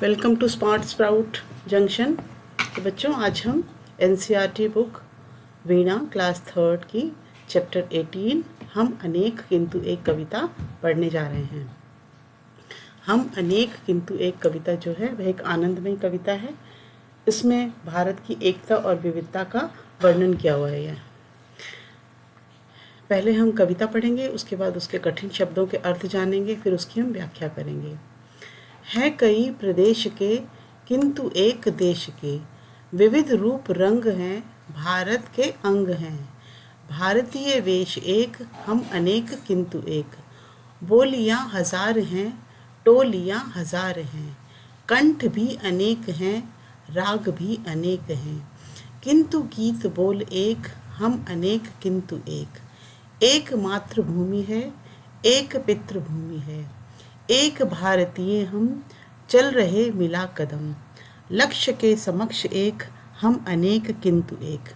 Welcome to Smart Sprout Junction. तो बच्चों, आज हम एनसीईआरटी बुक वीणा क्लास 3 की चैप्टर 18 हम अनेक किंतु एक कविता पढ़ने जा रहे हैं। हम अनेक किंतु एक कविता जो है वह एक आनंदमयी कविता है। इसमें भारत की एकता और विविधता का वर्णन किया हुआ है। पहले हम कविता पढ़ेंगे, उसके बाद उसके कठिन शब्दों के अर्थ जानेंगे, फिर उसकी हम व्याख्या करेंगे। है कई प्रदेश के किंतु एक देश के, विविध रूप रंग हैं भारत के अंग हैं। भारतीय वेश एक, हम अनेक किंतु एक। बोलियां हजार हैं, टोलियां हजार हैं। कंठ भी अनेक हैं, राग भी अनेक हैं। किंतु गीत बोल एक, हम अनेक किंतु एक। एक मातृभूमि है, एक पितृभूमि है। एक भारतीय हम, चल रहे मिला कदम। लक्ष्य के समक्ष एक, हम अनेक किंतु एक।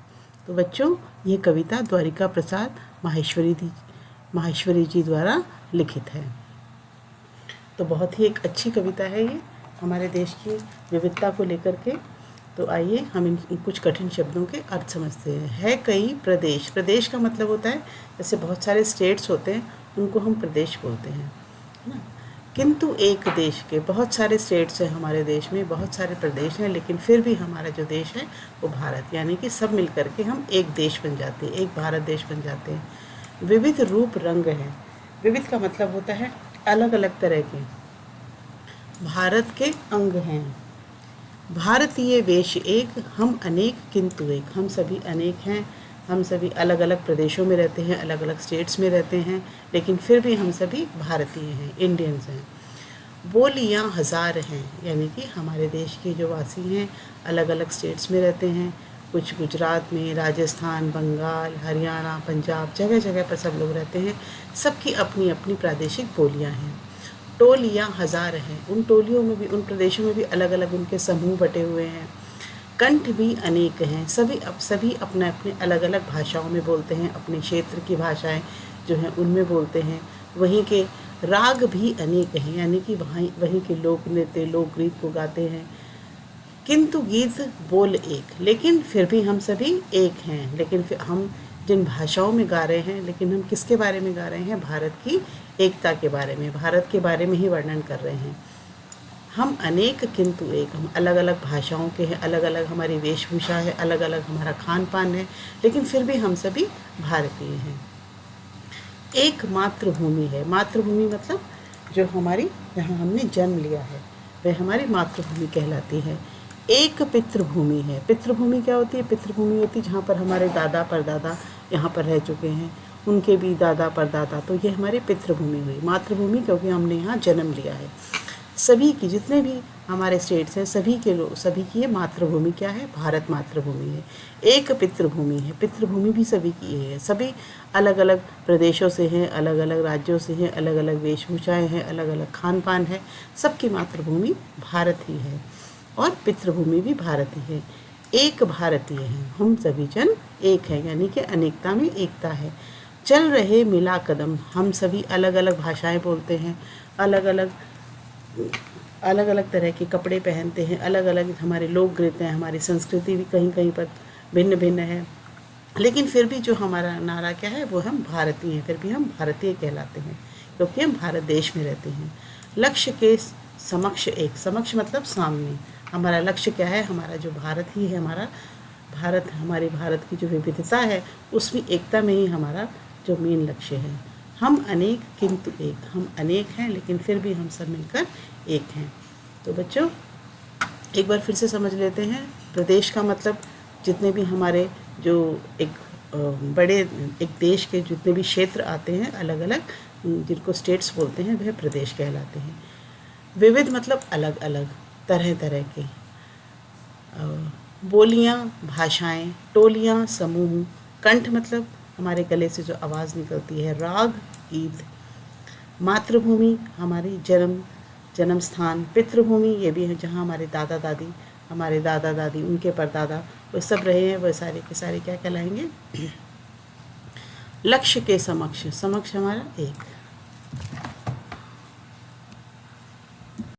तो बच्चों, ये कविता द्वारिका प्रसाद माहेश्वरी जी द्वारा लिखित है। तो बहुत ही एक अच्छी कविता है ये, हमारे देश की विविधता को लेकर के। तो आइए हम इन कुछ कठिन शब्दों के अर्थ समझते हैं। है कई प्रदेश, प्रदेश का मतलब होता है जैसे बहुत सारे स्टेट्स होते हैं, उनको हम प्रदेश बोलते हैं, है ना। किंतु एक देश के, बहुत सारे स्टेट्स हैं हमारे देश में, बहुत सारे प्रदेश हैं, लेकिन फिर भी हमारा जो देश है वो भारत, यानी कि सब मिल करके हम एक देश बन जाते हैं, एक भारत देश बन जाते हैं। विविध रूप रंग हैं, विविध का मतलब होता है अलग अलग तरह के। भारत के अंग हैं। भारतीय वेश एक, हम अनेक किंतु एक। हम सभी अनेक हैं, हम सभी अलग अलग प्रदेशों में रहते हैं, अलग अलग स्टेट्स में रहते हैं, लेकिन फिर भी हम सभी भारतीय हैं, इंडियंस हैं। बोलियां हजार हैं, यानी कि हमारे देश के जो वासी हैं अलग अलग स्टेट्स में रहते हैं। कुछ गुजरात में, राजस्थान, बंगाल, हरियाणा, पंजाब, जगह जगह पर सब लोग रहते हैं। सबकी अपनी अपनी प्रादेशिक बोलियाँ हैं। टोलियां हजार हैं, उन टोलियों में भी, उन प्रदेशों में भी अलग अलग उनके समूह बटे हुए हैं। कंठ भी अनेक हैं, सभी अपने अपने अलग अलग भाषाओं में बोलते हैं, अपने क्षेत्र की भाषाएं जो हैं उनमें बोलते हैं। वहीं के राग भी अनेक हैं, यानी कि वहीं के लोक नृत्य, लोकगीत को गाते हैं। किंतु गीत बोल एक, लेकिन फिर भी हम सभी एक हैं। लेकिन फिर हम जिन भाषाओं में गा रहे हैं, लेकिन हम किसके बारे में गा रहे हैं? भारत की एकता के बारे में, भारत के बारे में ही वर्णन कर रहे हैं। हम अनेक किंतु एक, हम अलग अलग भाषाओं के हैं, अलग अलग हमारी वेशभूषा है, अलग अलग हमारा खान पान है, लेकिन फिर भी हम सभी भारतीय हैं। एक मातृभूमि है, मातृभूमि मतलब जो हमारी, जहाँ हमने जन्म लिया है वह हमारी मातृभूमि कहलाती है। एक पितृभूमि है, पितृभूमि क्या होती है? पितृभूमि होती है जहाँ पर हमारे दादा परदादा यहाँ पर रह चुके हैं, उनके भी दादा परदादा, तो ये हमारी पितृभूमि हुई। मातृभूमि क्योंकि हमने यहाँ जन्म लिया है। सभी की, जितने भी हमारे स्टेट्स हैं, सभी के लोग, सभी की ये मातृभूमि क्या है? भारत मातृभूमि है। एक पितृभूमि है, पितृभूमि भी सभी की है। सभी अलग अलग प्रदेशों से हैं, अलग अलग राज्यों से हैं, अलग अलग वेशभूषाएं हैं, अलग अलग खान पान है। सबकी मातृभूमि भारत ही है और पितृभूमि भी भारत ही है। एक भारतीय हैं, हम सभी जन एक हैं, यानी कि अनेकता में एकता है। चल रहे मिला कदम, हम सभी अलग अलग भाषाएं बोलते हैं, अलग अलग तरह के कपड़े पहनते हैं, अलग अलग हमारे लोक नृत्य हैं, हमारी संस्कृति भी कहीं कहीं पर भिन्न भिन्न है, लेकिन फिर भी जो हमारा नारा क्या है? वो हम भारतीय हैं, फिर भी हम भारतीय कहलाते हैं क्योंकि हम भारत देश में रहते हैं। लक्ष्य के समक्ष एक, समक्ष मतलब सामने। हमारा लक्ष्य क्या है? हमारा जो भारत ही है, हमारा भारत, हमारे भारत की जो विविधता है उसमें एकता में ही हमारा जो मेन लक्ष्य है। हम अनेक किंतु एक, हम अनेक हैं लेकिन फिर भी हम सब मिलकर एक हैं। तो बच्चों, एक बार फिर से समझ लेते हैं। प्रदेश का मतलब जितने भी हमारे जो एक बड़े एक देश के जितने भी क्षेत्र आते हैं अलग अलग, जिनको स्टेट्स बोलते हैं, वह प्रदेश कहलाते हैं। विविध मतलब अलग अलग तरह तरह के। बोलियां भाषाएं, टोलियां समूह। कंठ मतलब हमारे गले से जो आवाज़ निकलती है, राग गीत। मातृभूमि हमारी जन्म स्थान। पितृभूमि ये भी है जहाँ हमारे दादा दादी, उनके परदादा वो सब रहे हैं, वह सारे के सारे क्या कहलाएंगे? लक्ष्य के समक्ष, समक्ष हमारा एक।